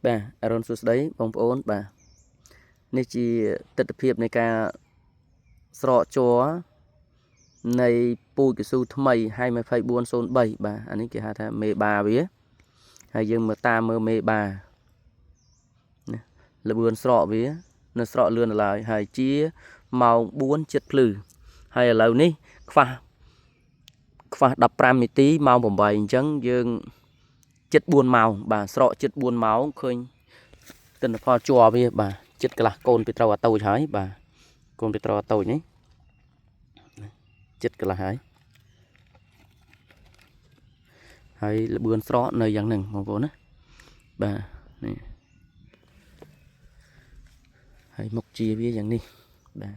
បាទអរុនសួស្តីបងប្អូនបាទនេះជាទស្សនវិជ្ជានៃការស្រកជ័រនៃពូជកស៊ូថ្មីហើយ2403បាទអានេះគេហៅថាមេបាវាហើយយើងមើលតាមមើលមេបាណាលបឿនស្រកវានៅស្រកលឿនឡើយហើយជាម៉ោង4ជិតភ្លឺហើយឥឡូវនេះខ្វះ15នាទីម៉ោង8អញ្ចឹងយើងជិត4ម៉ោងបាទស្រកជិត4ម៉ោងឃើញទិន្នផលជ័រវាបាទចិត្តកន្លះកូនពីត្រូវអាតូចហើយបាទកូនពីត្រូវអាតូចនេះចិត្តកន្លះហើយលបឿនស្រកនៅយ៉ាងហ្នឹងបងប្អូនណាបាទនេះហើយមុខជាវាយ៉ាងនេះបាទ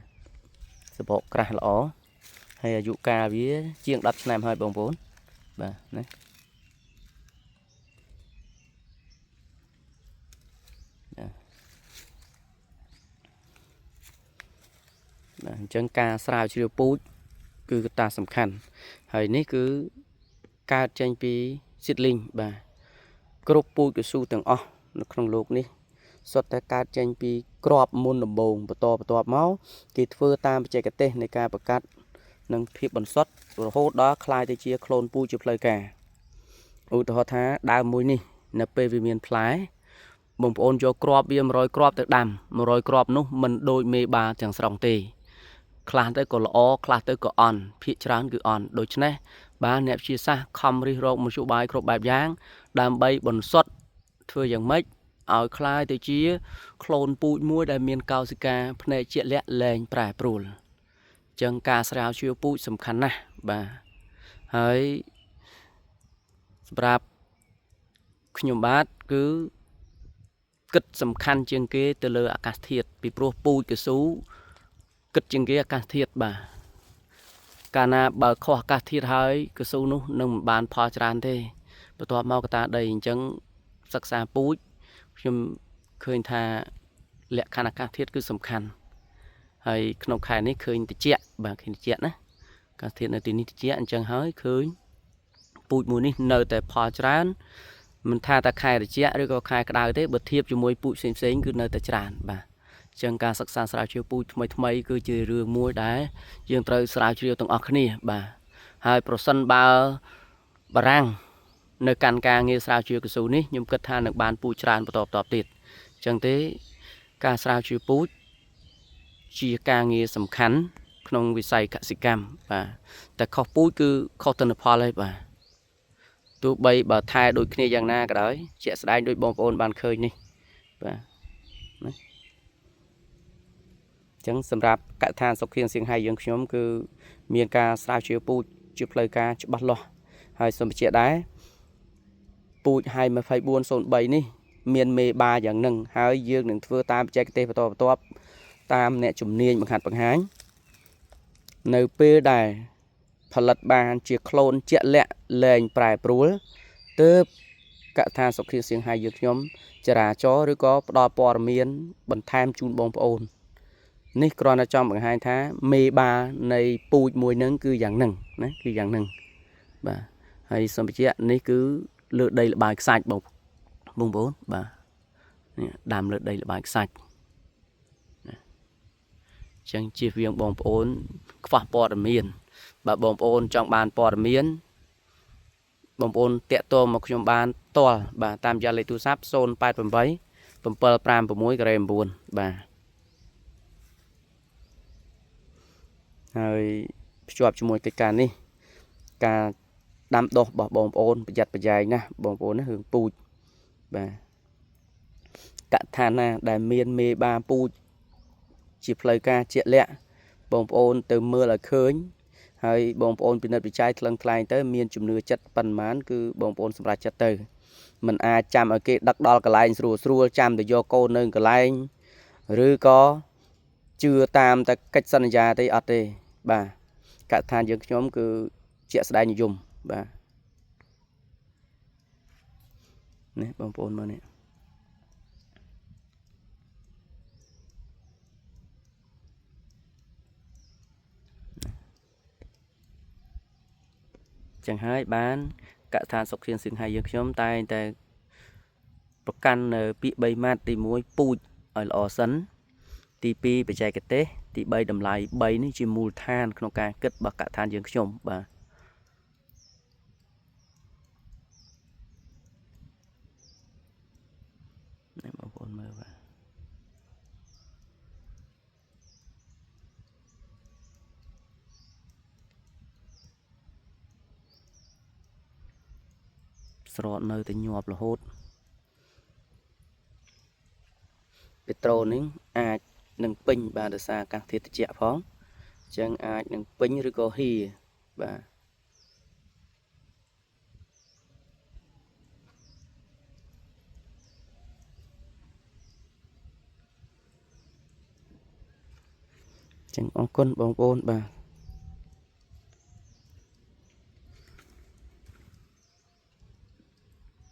សបកក្រាស់ល្អហើយអាយុកាលវាជាង10ឆ្នាំហើយបងប្អូនបាទណាបាទអញ្ចឹងការស្រាវជ្រាវពូជគឺកត្តាសំខាន់ហើយនេះគឺកើតចេញពីស៊ីតលីងបាទគ្រប់ពូជកស៊ូទាំងអស់នៅក្នុងโลกនេះសុទ្ធតែកើតចេញពីក្របមុនដំបូងបន្តមកគេធ្វើតាមបច្ចេកទេសនៃការបង្កាត់និងភាពបន្សុទ្ធរហូតដល់คล้ายទៅជាក្លូនពូជជាផ្លូវការឧទាហរណ៍ថាដើមមួយនេះនៅពេលវាមានផ្លែបងប្អូនយកក្របវា100ក្របទៅដាំ100ក្របនោះមិនដូចមេបាទាំងស្រុងទេខ្លះទៅក៏ល្អខ្លះទៅក៏អន់ភាគច្រើនគឺអន់ដូច្នេះបាទអ្នកវិទ្យាសាស្ត្រខំរិះរកមធ្យោបាយគ្រប់បែបយ៉ាងដើម្បីបន្សុទ្ធធ្វើយ៉ាងម៉េចឲ្យคล้ายទៅជាក្លូនពូជមួយដែលមានកោសិកាភ្នែកជាក់លាក់លែងប្រែប្រួលចឹងការស្រាវជ្រាវពូជសំខាន់ណាស់បាទហើយសម្រាប់ខ្ញុំបាទគឺគិតសំខាន់ជាងគេទៅលើអាកាសធាតុពីព្រោះពូជកស៊ូគិតជាងគេអាកាសធាតុបាទកាលណាបើខុសអាកាសធាតុហើយកស៊ូនោះនឹងមិនបានផលច្រើនទេបន្ទាប់មកកត្តាដីអញ្ចឹងសិក្សាពូជខ្ញុំឃើញថាលក្ខខណ្ឌអាកាសធាតុគឺសំខាន់ហើយក្នុងខែនេះឃើញត្រជាក់បាទឃើញត្រជាក់ណាអាកាសធាតុនៅទីនេះត្រជាក់អញ្ចឹងហើយឃើញពូជមួយនេះនៅតែផលច្រើនមិនថាតែខែត្រជាក់ឬក៏ខែក្តៅទេបើធៀបជាមួយពូជផ្សេងគឺនៅតែច្រើនបាទចឹងការសិក្សាស្រាវជ្រាវពូជថ្មីគឺជារឿងមួយដែលយើងត្រូវស្រាវជ្រាវទាំងអស់គ្នាបាទហើយប្រសិនបើបារាំងនៅកាន់ការងារស្រាវជ្រាវកស៊ូនេះខ្ញុំគិតថានឹងបានពូជច្រើនបន្តទៀតចឹងទេការស្រាវជ្រាវពូជជាការងារសំខាន់ក្នុងវិស័យកសិកម្មបាទតែខុសពូជគឺខុសទិន្នផលហើយបាទទោះបីបើថែដូចគ្នាយ៉ាងណាក៏ដោយជាក់ស្ដែងដូចបងប្អូនបានឃើញនេះបាទណាចឹងសម្រាប់កសិដ្ឋានសុខៀងសៀងហៃយើងខ្ញុំគឺមានការស្រាវជ្រាវពូជជាផ្លូវការច្បាស់លាស់ហើយសូមបញ្ជាក់ដែរពូជហៃ2403នេះមានមេបាយ៉ាងហ្នឹងហើយយើងនឹងធ្វើតាមបច្ចេកទេសបន្តបន្ទាប់តាមអ្នកជំនាញបង្ហាត់បង្ហាញនៅពេលដែលផលិតបានជាក្លូនជាក់លាក់លែងប្រែប្រួលទើបកសិដ្ឋានសុខៀងសៀងហៃយើងខ្ញុំចរាចរឬក៏ផ្ដល់ព័ត៌មានបន្ថែមជូនបងប្អូននេះគ្រាន់តែចង់បង្ហាញថាមេបានៃពូជមួយហ្នឹងគឺយ៉ាងហ្នឹងណាគឺយ៉ាងហ្នឹងបាទហើយសូមបញ្ជាក់នេះគឺលើដីល្បាយខ្សាច់បងប្អូនបាទនេះដាំលើដីល្បាយខ្សាច់ចឹងជៀសវាងបងប្អូនខ្វះព័ត៌មានបើបងប្អូនចង់បានព័ត៌មានបងប្អូនតាក់ទងមកខ្ញុំបានផ្ទាល់បាទតាមរយៈលេខទូរស័ព្ទ088 756 9បាទហើយភ្ជាប់ជាមួយកិច្ចការនេះការដាំដុះរបស់បងប្អូនប្រយ័ត្នប្រយែងណាបងប្អូនណារឿងពូជបាទកសិដ្ឋានណាដែលមានមេបាពូជជាផ្លូវការជាក់លាក់បងប្អូនទៅមើលឲ្យឃើញហើយបងប្អូនពិនិត្យវិจัยថ្លឹងថ្លែងទៅមានជំនឿចិត្តប៉ុន្មានគឺបងប្អូនសម្រេចចិត្តទៅមិនអាចចាំឲ្យគេដឹកដល់កន្លែងស្រួលចាំទៅយកកូននៅកន្លែងឬក៏ជឿតាមតែកិច្ចសន្យាទេអត់ទេបាទកសិដ្ឋានយើងខ្ញុំគឺជាក់ស្ដែងនិយមបាទនេះបងប្អូនមើលនេះចឹងហើយបានកសិដ្ឋានសុខៀងសៀងហៃយើងខ្ញុំតែងតែ ប្រកាន់នៅពាក្យ3ម៉ាត់ទី1ពូជឲ្យល្អសិនទី2បច្ចេកទេសទី3តម្លៃ3នេះជាមូលដ្ឋានក្នុងការគិតរបស់កថាយើងខ្ញុំបាទនេះបងប្អូនមើលបាទស្រោតនៅតែញាប់រហូតពេត្រូលនេះអាចនឹងពេញបាទដោយសារអាកាសធាតុត្រជាក់ផងអញ្ចឹងអាចនឹងពេញឬក៏ហៀបាទអញ្ចឹងអរគុណបងប្អូនបាទ